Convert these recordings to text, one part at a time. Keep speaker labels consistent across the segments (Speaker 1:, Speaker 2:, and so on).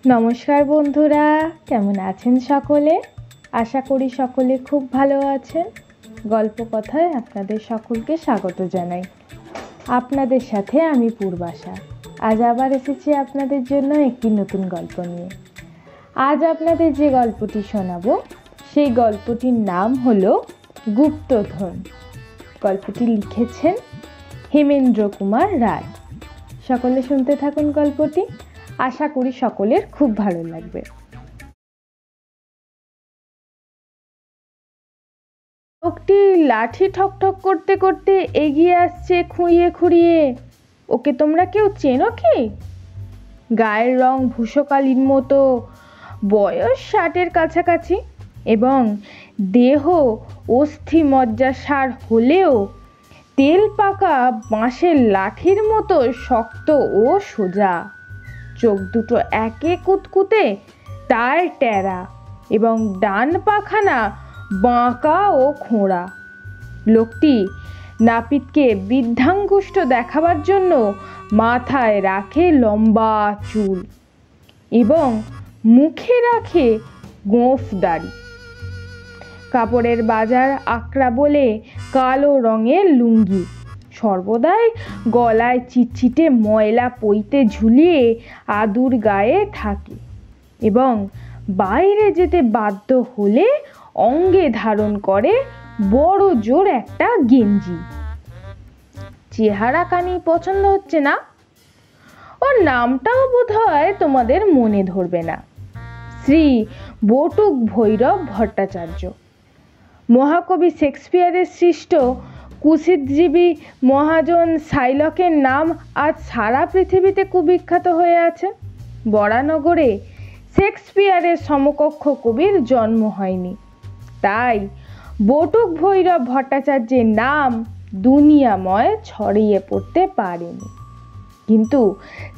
Speaker 1: নমস্কার বন্ধুরা, কেমন আছেন সকলে? আশা করি সকলে খুব ভালো আছেন। গল্প কথায় আপনাদের সকলকে স্বাগত জানাই। আপনাদের সাথে আমি পূর্বাশা। আজ আবার এসেছি আপনাদের জন্য একটি নতুন গল্প নিয়ে। আজ আপনাদের যে গল্পটি শোনাবো সেই গল্পটির নাম হলো গুপ্তধন। গল্পটি লিখেছেন হেমেন্দ্র কুমার রায়। সকলে শুনতে থাকুন গল্পটি। আশা করি সকলের খুব ভালো লাগবে। লোকটি লাঠি ঠকঠক করতে করতে এগিয়ে আসছে খুঁড়িয়ে খুঁড়িয়ে। ওকে তোমরা কেউ চেনো কি? গায়ের রং ভূষকালীন মতো, বয়স 60-এর কাছাকাছি এবং দেহ অস্থি মজ্জাসার হলেও তেল পাকা বাঁশের লাঠির মতো শক্ত ও সোজা। চোখ দুটো একে কুতকুতে, তার টেরা এবং ডান পাখানা বাঁকা ও খোঁড়া। লোকটি নাপিতকে বৃদ্ধাঙ্গুষ্ঠ দেখাবার জন্য মাথায় রাখে লম্বা চুল এবং মুখে রাখে গোঁফ দাড়ি। কাপড়ের বাজার আকড়া বলে কালো রঙের লুঙ্গি সর্বদাই গলায় চিটচিটে ময়লা পইতে ঝুলিয়ে আদুর গায়ে থাকে এবং বাইরে যেতে বাধ্য হলে অঙ্গে ধারণ করে বড় জোর একটা গেঞ্জি। চেহারা কানি পছন্দ হচ্ছে না? ওর নামটাও বোধহয় তোমাদের মনে ধরবে না। শ্রী বটুক ভৈরব ভট্টাচার্য। মহাকবি শেক্সপিয়ারের সৃষ্ট কুৎসিতজীবী মহাজন শাইলকের নাম আজ সারা পৃথিবীতে কুবিখ্যাত হয়ে আছে। বরানগরে শেক্সপিয়ারের সমকক্ষ কবির জন্ম হয়নি, তাই বটুক ভৈরব ভট্টাচার্যের নাম দুনিয়াময় ছড়িয়ে পড়তে পারেনি। কিন্তু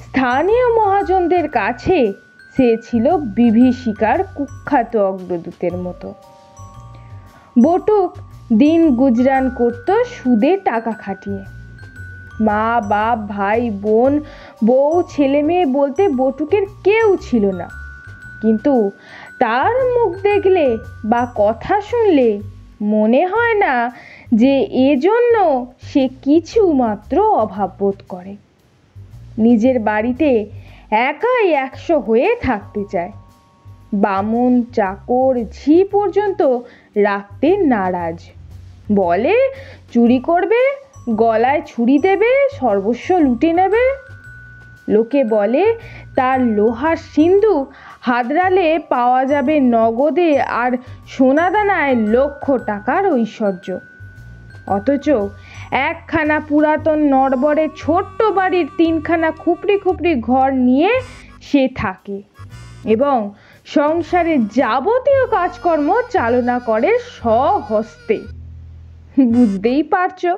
Speaker 1: স্থানীয় মহাজনদের কাছে সে ছিল বিভীষিকার কুখ্যাত অগ্রদূতের মতো। বটুক দিন গুজরান করত সুদে টাকা খাটিয়ে। মা বাপ ভাই বোন বউ ছেলে মেয়ে বলতে বটুকের কেউ ছিল না, কিন্তু তার মুখ দেখলে বা কথা শুনলে মনে হয় না যে এজন্য সে কিছু মাত্র অভাব বোধ করে। নিজের বাড়িতে একাই 100 হয়ে থাকতে চায়। বামুন চাকর ঝি পর্যন্ত রাখতে নারাজ। বলে চুরি করবে, গলায় ছুরি দেবে, সর্বস্ব লুটে নেবে। লোকে বলে তার লোহার সিন্ধুক হাতড়ালে পাওয়া যাবে নগদে আর সোনাদানায় লক্ষ টাকার ঐশ্বর্য। অথচ একখানা পুরাতন নড়বড়ে ছোট্ট বাড়ির 3খানা খুপড়ি খুপড়ি ঘর নিয়ে সে থাকে এবং সংসারের যাবতীয় কাজকর্ম চালনা করে স্বহস্তে। বুঝতেই পারছো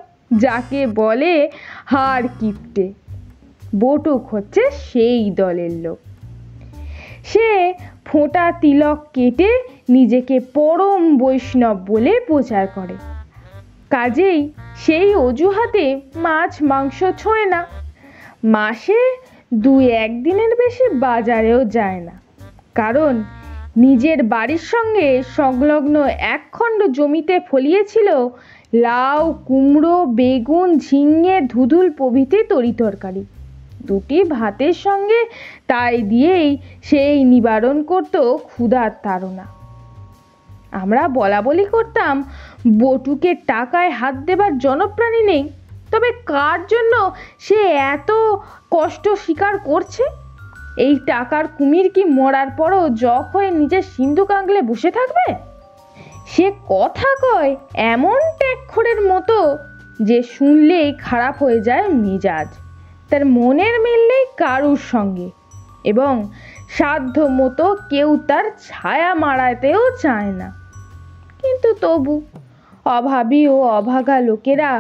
Speaker 1: যাকে বলে হাড় কিপটে। বটুক হচ্ছে সেই দলের লোক। সে ফোঁটা তিলক কেটে নিজেকে পরম বৈষ্ণব বলে প্রচার করে। কাজেই সেই অজুহাতে মাছ মাংস ছোঁয় না। মাসে 2-1 দিনের বেশি বাজারেও যায় না, কারণ নিজের বাড়ির সঙ্গে সংলগ্ন 1 খণ্ড জমিতে ফলিয়েছিল লাউ, কুমড়ো, বেগুন, ঝিঙে, ধুধুল প্রভৃতি তরিতরকারি। 2টি ভাতের সঙ্গে তাই দিয়েই সেই নিবারণ করত ক্ষুধার তাড়না। আমরা বলা বলি করতাম বটুকের টাকায় হাত দেবার জনপ্রাণী নেই, তবে কার জন্য সে এত কষ্ট স্বীকার করছে? এই টাকার কুমির কি মরার পরও জখ হয়ে নিজের সিন্ধুক আঁকলে বসে থাকবে? সে কথা কয় এমন ট্যাক্খরের মতো যে শুনলেই খারাপ হয়ে যায় মেজাজ। তার মনের মিল নেই কারুর সঙ্গে এবং সাধ্য মতো কেউ তার ছায়া মারাতেও চায় না। কিন্তু তবু অভাবী ও অভাগা লোকেরা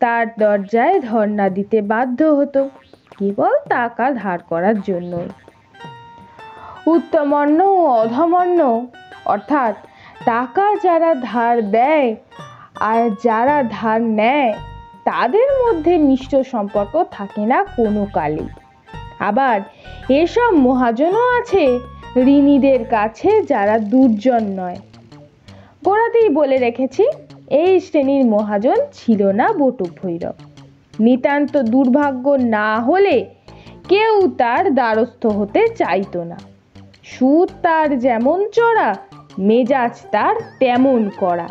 Speaker 1: তার দরজায় ধর্ণা দিতে বাধ্য হতো, কেবল টাকা ধার করার জন্যই। উত্তমন্ন ও অধমন্ন, অর্থাৎ টাকা যারা ধার দেয় আর যারা ধার নেয়, তাদের মধ্যে মিষ্ট সম্পর্ক থাকে না কোনো কালেই। আবার এসব মহাজনও আছে ঋণীদের কাছে যারা দুর্জন নয়। গোড়াতেই বলে রেখেছি, এই শ্রেণীর মহাজন ছিল না বটুক ভৈরব। নিতান্ত দুর্ভাগ্য না হলে কেউ তার দ্বারস্থ হতে চাইতো না। সুদ তার যেমন চড়া, মেজাজ তার তেমন কড়া।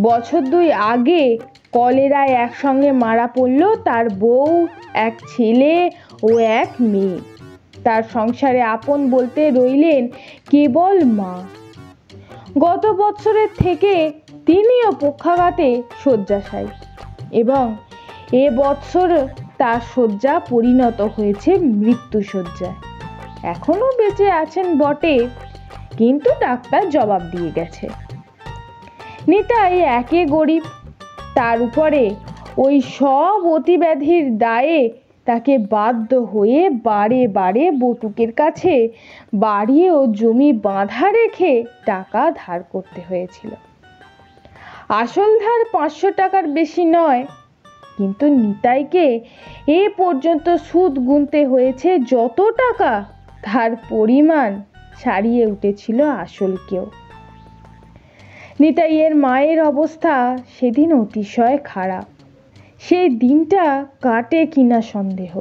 Speaker 1: বছর 2 আগে কলেরায় একসঙ্গে মারা পড়ল তার বউ, এক ছেলে ও এক মেয়ে। তার সংসারে আপন বলতে রইলেন কেবল মা। গত বছরের থেকে তিনিও পক্ষাঘাতে শয্যাশায়ী এবং এ বছর তার শয্যা পরিণত হয়েছে মৃত্যু শয্যায়। এখনো বেঁচে আছেন বটে, কিন্তু ডাক্তার জবাব দিয়ে গেছে। নিতাই একে গরিব, তার উপরে ওই সব অতিব্যাধির দায়ে তাকে বাধ্য হয়ে বারে বারে বটুকের কাছে বাড়ি ও জমি বাঁধা রেখে টাকা ধার করতে হয়েছিল। আসল ধার 500 টাকার বেশি নয়, কিন্তু নিতাইকে এ পর্যন্ত সুদ গুনতে হয়েছে যত টাকা, তার পরিমাণ ছাড়িয়ে উঠেছিল আসলকেও। নিতাইয়ের মায়ের অবস্থা সেদিন অতিশয় খারাপ। সেই দিনটা কাটে কিনা সন্দেহ।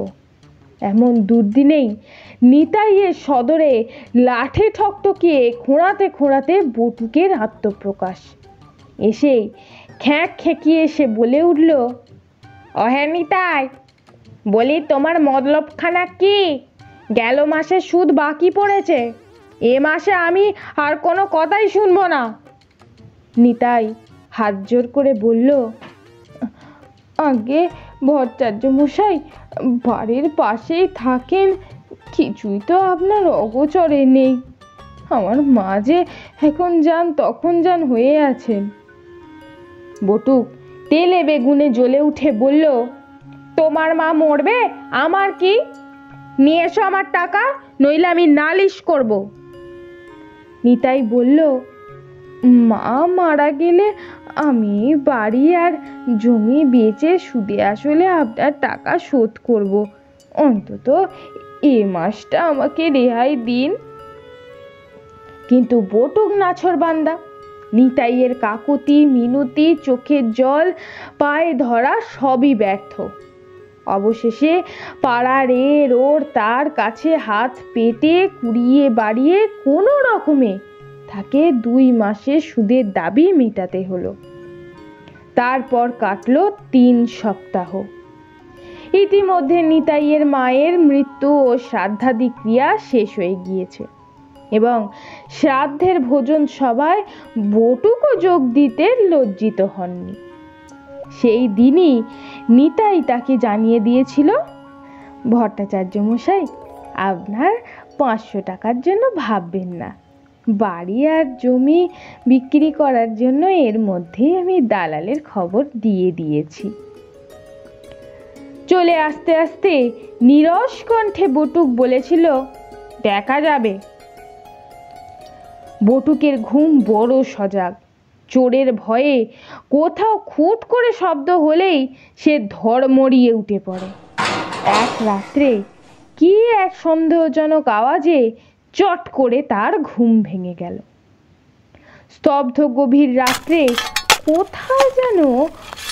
Speaker 1: এমন দুর্দিনেই নিতাইয়ের সদরে লাঠি ঠকঠকিয়ে খোঁড়াতে খোঁড়াতে বটুকের আত্মপ্রকাশ। এসেই খ্যাঁক খেকিয়ে সে বলে উঠল, অহে নিতাই, বলি তোমার মতলবখানা কি? গেল মাসে সুদ বাকি পড়েছে, এ মাসে আমি আর কোনো কথাই শুনবো না। নিতাই হাত জোর করে বলল, আগে ভট্টাচার্য মশাই বাড়ির পাশেই থাকেন, কিছুই তো আপনার অগোচরে নেই। আমার মা যে এখন যান তখন যান হয়ে আছেন। বটুক তেলে বেগুনে জ্বলে উঠে বলল, তোমার মা মরবে, আমার কি? নিয়ে এসো আমার টাকা, নইলে আমি নালিশ করব। নিতাই বলল, মা মারা গেলে আমি বাড়ি আর জমি বেচে সুদে আসলে আপনার টাকা শোধ করব। অন্তত এ মাসটা আমাকে রেহাই দিন। কিন্তু বটুক নাছোড়বান্দা। নিতাইয়ের কাকুতি মিনতি, চোখের জল, পায়ে ধরা সবই ব্যর্থ। অবশেষে পাড়ার এর ওর তার কাছে হাত পেতে কুড়িয়ে বাড়িয়ে কোনো রকমে তাকে 2 মাসের সুদের দাবি মেটাতে হলো। তারপর কাটলো 3 সপ্তাহ। ইতিমধ্যে নিতাইয়ের মায়ের মৃত্যু ও শ্রাদ্ধাদি ক্রিয়া শেষ হয়ে গিয়েছে এবং শ্রাদ্ধের ভোজন সভায় বটুকও যোগ দিতে লজ্জিত হননি। সেই দিনই নিতাই তাকে জানিয়ে দিয়েছিল, ভট্টাচার্য মশাই, আপনার 500 টাকার জন্য ভাববেন না। বাড়ি আর জমি বিক্রি করার জন্য এর মধ্যেই আমি দালালের খবর দিয়ে দিয়েছি। চলে আসতে আসতে নীরস কণ্ঠে বটুক বলেছিল, দেখা যাবে। বটুকের ঘুম বড় সজাগ। চোরের ভয়ে কোথাও খুট করে শব্দ হলেই সে ধড়মড়িয়ে উঠে পড়ে। এক রাত্রে কি এক সন্দেহজনক আওয়াজে চট করে তার ঘুম ভেঙে গেল। স্তব্ধ গভীর রাত্রে কোথায় যেন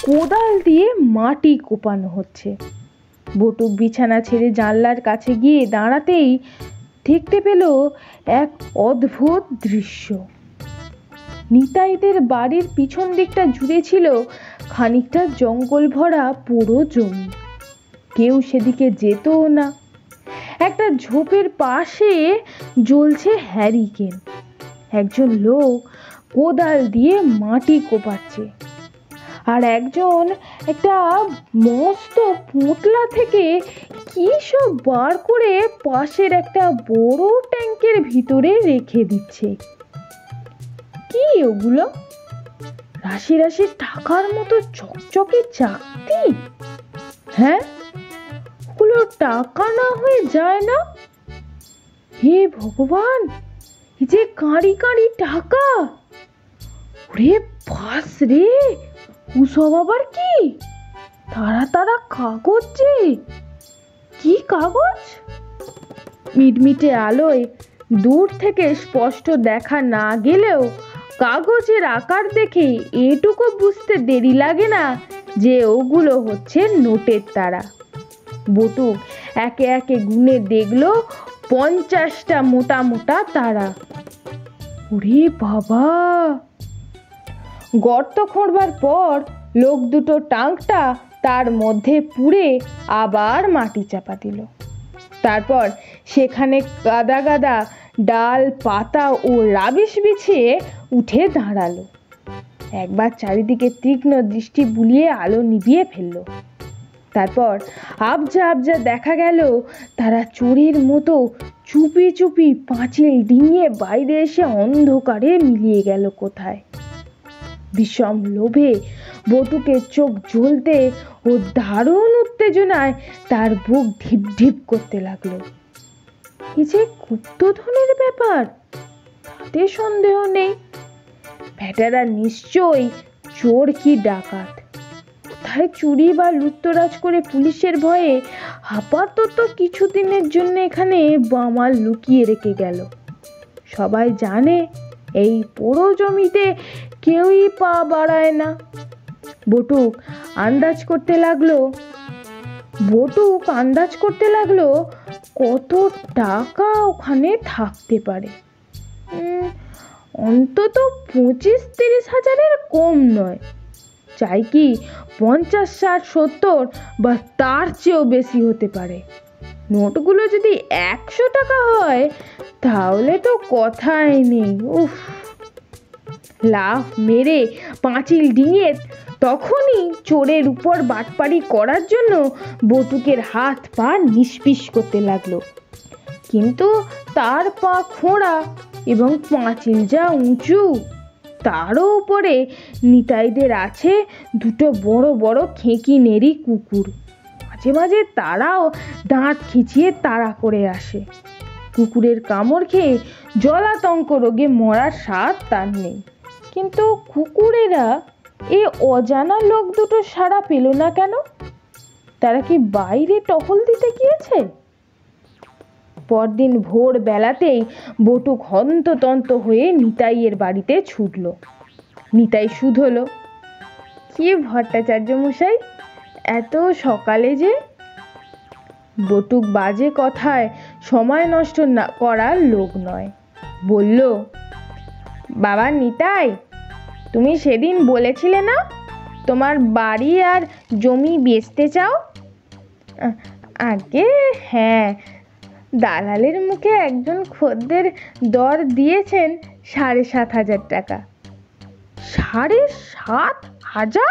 Speaker 1: কোদাল দিয়ে মাটি কোপানো হচ্ছে। বটুক বিছানা ছেড়ে জানলার কাছে গিয়ে দাঁড়াতেই দেখতে পেল এক অদ্ভুত দৃশ্য। নিতাইদের বাড়ির পিছন দিকটা জুড়ে ছিল খানিকটা জঙ্গল ভরা পুরো জমি। কেউ সেদিকে যেতও না। একটা ঝোপের পাশে জ্বলছে হ্যারিকেন। একজন লোক কোদাল দিয়ে মাটি কোপাচ্ছে, আর একজন একটা মস্ত পুঁটলা থেকে কি সব বার করে পাশের একটা বড় ট্যাঙ্কের ভিতরে রেখে দিচ্ছে। কি ওগুলো? রাশি রাশি টাকার মতো চকচকে চাকতি। হ্যাঁ, ওগুলো টাকা না হয়ে যায় না? হে ভগবান, এই যে কাঁড়ি কাঁড়ি টাকা! ওরে বাস রে, ওসব আবার কি? তারা তারা কাগজ যে! কি কাগজ? মিটমিটে আলোয় দূর থেকে স্পষ্ট দেখা না গেলেও কাগজের আকার দেখে এটুকু বুঝতে দেরি লাগে না যে ওগুলো হচ্ছে নোটের তারা। বটুক একে একে গুনে দেখলো 50টা মোটা মোটা তারা। ওরে বাবা! গর্ত খোঁড়বার পর লোক দুটো টাংটা তার মধ্যে পুড়ে আবার মাটি চাপা দিল। তারপর সেখানে গাদা গাদা ডাল পাতা ও রাবিশ বিছিয়ে উঠে দাঁড়ালো। একবার চারিদিকে তীক্ষ্ণ দৃষ্টি বুলিয়ে আলো নিভিয়ে ফেলল। তারপর আবজা আবজা দেখা গেল তারা চোরের মতো চুপি চুপি পাঁচিল ডিঙিয়ে বাইরে এসে অন্ধকারে মিলিয়ে গেল কোথায়। বিষম লোভে বটুকের চোখ জ্বলতে ও দারুণ উত্তেজনায় তার বুক ঢিপ ঢিপ করতে লাগলো। এই যে গুপ্তধনের ব্যাপার, তাতে সন্দেহ নেই। ভেটারা নিশ্চয়ই চোর কি ডাকাত। কোথায় চুরি বা লুটতরাজ করে পুলিশের ভয়ে আপাতত কিছুদিনের জন্য এখানে বামাল লুকিয়ে রেখে গেল। সবাই জানে এই পোড়ো জমিতে কেউই পা বাড়ায় না। বটুক আন্দাজ করতে লাগলো কত টাকা ওখানে থাকতে পারে। অন্তত 25-30 হাজারের কম নয়। চাই কি 50, 60, 70 বা তার চেয়েও বেশি হতে পারে। নোটগুলো যদি 100 টাকা হয় তাহলে তো কথাই নেই। উফ! লাফ মেরে পাঁচিল ডিঙিয়ে তখনই চোরের উপর বাটপাড়ি করার জন্য বটুকের হাত পা নিষ্পিস করতে লাগলো। কিন্তু তার পা খোঁড়া এবং পাঁচিল যা উঁচু, তারও উপরে নিতাইদের আছে দুটো বড় বড় খেঁকি নেড়ি কুকুর। মাঝে মাঝে তারাও দাঁত খিচিয়ে তাড়া করে আসে। কুকুরের কামড় খেয়ে জলাতঙ্ক রোগে মরার স্বাদ তার নেই। কিন্তু কুকুরেরা এ অজানা লোক দুটো সাড়া পেল না কেন? তারা কি বাইরে টহল দিতে গিয়েছে? পরদিন ভোর বেলাতেই বটুক হন্ততন্ত হয়ে নিতাইয়ের বাড়িতে ছুটল। নিতাই শুধলো, কি ভট্টাচার্য মশাই, এত সকালে যে? বটুক বাজে কথায় সময় নষ্ট না করার লোক নয়। বলল, বাবা নিতাই, তুমি সেদিন বলেছিলে না তোমার বাড়ি আর জমি বেচতে চাও? আগে হ্যাঁ, দালালের মুখে একজন খদ্দের দর দিয়েছেন 7,500 টাকা। 7,500?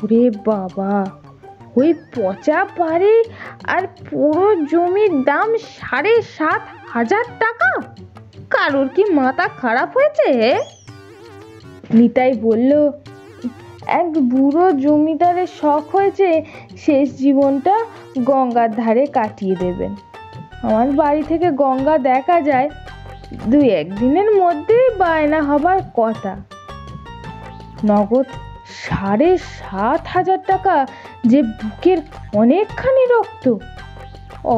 Speaker 1: ওরে বাবা! ওই পচা বাড়ি আর পুরো জমির দাম 7,500 টাকা? কারোর কি মাথা খারাপ হয়েছে? নিতাই বলল, এক বুড়ো জমিদারের শখ হয়েছে শেষ জীবনটা গঙ্গার ধারে কাটিয়ে দেবেন। আমার বাড়ি থেকে গঙ্গা দেখা যায়, 2-1 দিনের মধ্যেই বায়না হবার কথা। নগদ 7,500 টাকা যে বুকের অনেকখানি রক্ত।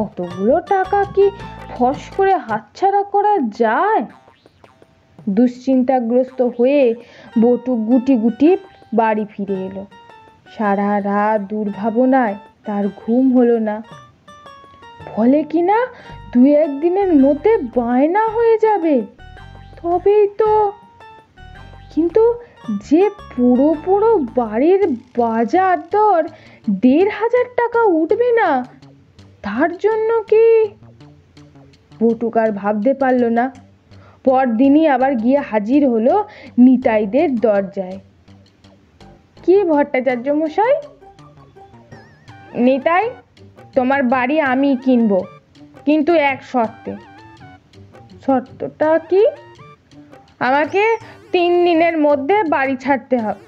Speaker 1: অতগুলো টাকা কি ফস করে হাতছাড়া করা যায়? দুশ্চিন্তাগ্রস্ত হয়ে বটুক গুটি গুটি বাড়ি ফিরে এলো। সারা রাত দুর্ভাবনায় তার ঘুম হলো না। ফলে কিনা 2-1 দিনের মধ্যে বায়না হয়ে যাবে, তবেই তো। কিন্তু যে পুরো পুরো বাড়ির বাজার দর 1,500 টাকা উঠবে না, তার জন্য কি? বটুক আর ভাবতে পারল না। পরদিনই আবার গিয়ে হাজির হলো নিতাইদের দরজায়। কি ভট্টাচার্য মশাই? নিতাই, তোমার বাড়ি আমি কিনবো, কিন্তু এক শর্তে। শর্তটা কি? আমাকে 3 দিনের মধ্যে বাড়ি ছাড়তে হবে।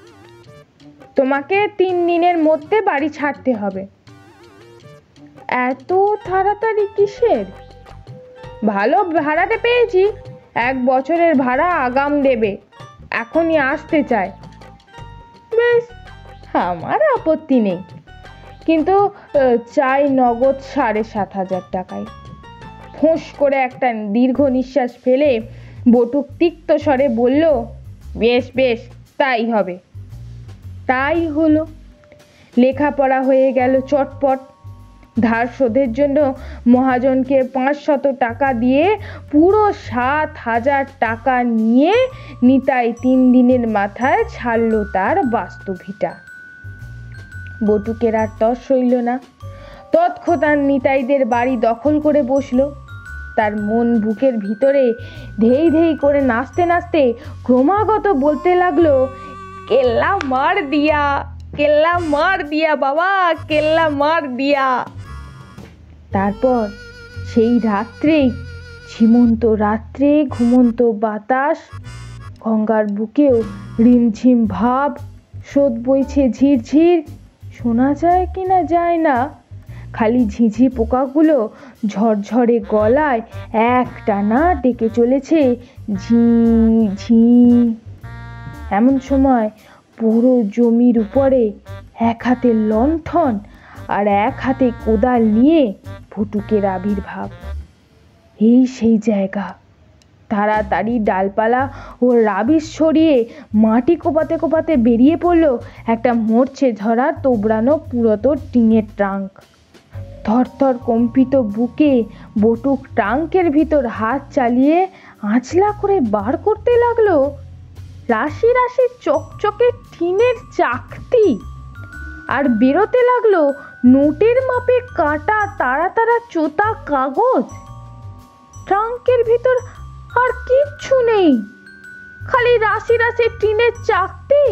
Speaker 1: তোমাকে 3 দিনের মধ্যে বাড়ি ছাড়তে হবে। এত তাড়াতাড়ি কিসের? ভালো ভাড়াতে পেয়েছি, 1 বছরের ভাড়া আগাম দেবে, এখনই আসতে চায়। বেশ, আমার আপত্তি নেই, কিন্তু চাই নগদ 7,500 টাকায়। ফোঁস করে একটা দীর্ঘ নিঃশ্বাস ফেলে বটুক তিক্ত স্বরে বলল, বেশ বেশ, তাই হবে। তাই হলো। লেখাপড়া হয়ে গেল চটপট। ধার শোধের জন্য মহাজনকে 500 টাকা দিয়ে পুরো 7,000 টাকা নিয়ে নিতাই 3 দিনের মাথায় ছাড়ল তার বাস্তুভিটা। বটুকের আর তর সইল না। তৎক্ষণাৎ নিতাইদের বাড়ি দখল করে বসলো। তার মন বুকের ভিতরে ধেই ধেই করে নাচতে নাচতে ক্রমাগত বলতে লাগলো, কেল্লা মার দিয়া, কেল্লা মার দিয়া বাবা, কেল্লা মার দিয়া। তারপর সেই রাত্রেই, ঝিমন্ত রাত্রে, ঘুমন্ত বাতাস, গঙ্গার বুকেও রিমঝিম ভাব, স্রোত বইছে ঝিরঝির, শোনা যায় কিনা যায় না, খালি ঝিঝি পোকাগুলো ঝরঝরে গলায় একটানা ডেকে চলেছে, ঝি ঝি। এমন সময় পুরো জমির উপরে এক হাতে লণ্ঠন আর এক হাতে কোদাল নিয়ে বটুকের আবির্ভাব। এই সেই জায়গা। তাড়াতাড়ি ডালপালা ও রাবিশ সরিয়ে মাটি কোপাতে কোপাতে বেরিয়ে পড়ল একটা মরচে ধরা তোবড়ানো পুরাতন টিনের ট্রাঙ্ক। থরথর কম্পিত বুকে বটুক ট্রাঙ্কের ভিতর হাত চালিয়ে আঁচলা করে বার করতে লাগলো রাশি রাশি চকচকে টিনের চাকতি, আর বেরোতে লাগলো নোটের মাপে কাটা তারা তারা চোতা কাগজ। ট্রাঙ্কের ভিতর আর কিচ্ছু নেই, খালি রাশি রাশি টিনের চাকতি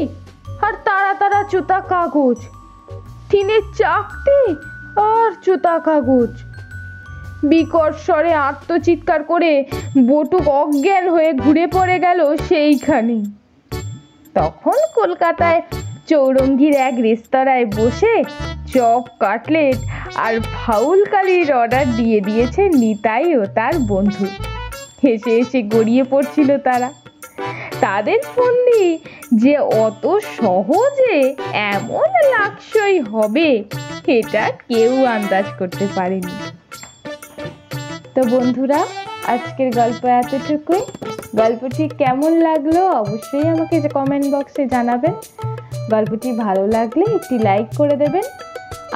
Speaker 1: আর তারা তারা চোতা কাগজ। টিনের চাকতি আর চোতা কাগজ। বিকট স্বরে আত্মচিৎকার করে বটুক অজ্ঞান হয়ে ঘুরে পড়ে গেল সেইখানে। তখন কলকাতায় চৌরঙ্গীর এক রেস্তোরাঁয় বসে চপ, কাটলেট আর ফাউল কালির অর্ডার দিয়ে দিয়েছে নিতাই ও তার বন্ধু। হেসে হেসে গড়িয়ে পড়ছিল তারা। তাদের ফন্দি যে অত সহজে এমন লাকসই হবে এটা কেউ আন্দাজ করতে পারেনি। তো বন্ধুরা, আজকের গল্প এতটুকুই। গল্পটি কেমন লাগলো অবশ্যই আমাকে কমেন্ট বক্সে জানাবেন। গল্পটি ভালো লাগলে একটি লাইক করে দেবেন।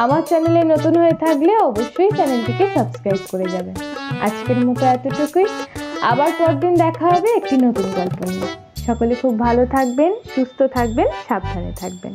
Speaker 1: আমার চ্যানেলে নতুন হয়ে থাকলে অবশ্যই চ্যানেলটিকে সাবস্ক্রাইব করে যাবেন। আজকের মতো এতটুকুই। আবার পরদিন দেখা হবে একটি নতুন গল্প নিয়ে। সকলে খুব ভালো থাকবেন, সুস্থ থাকবেন, সাবধানে থাকবেন।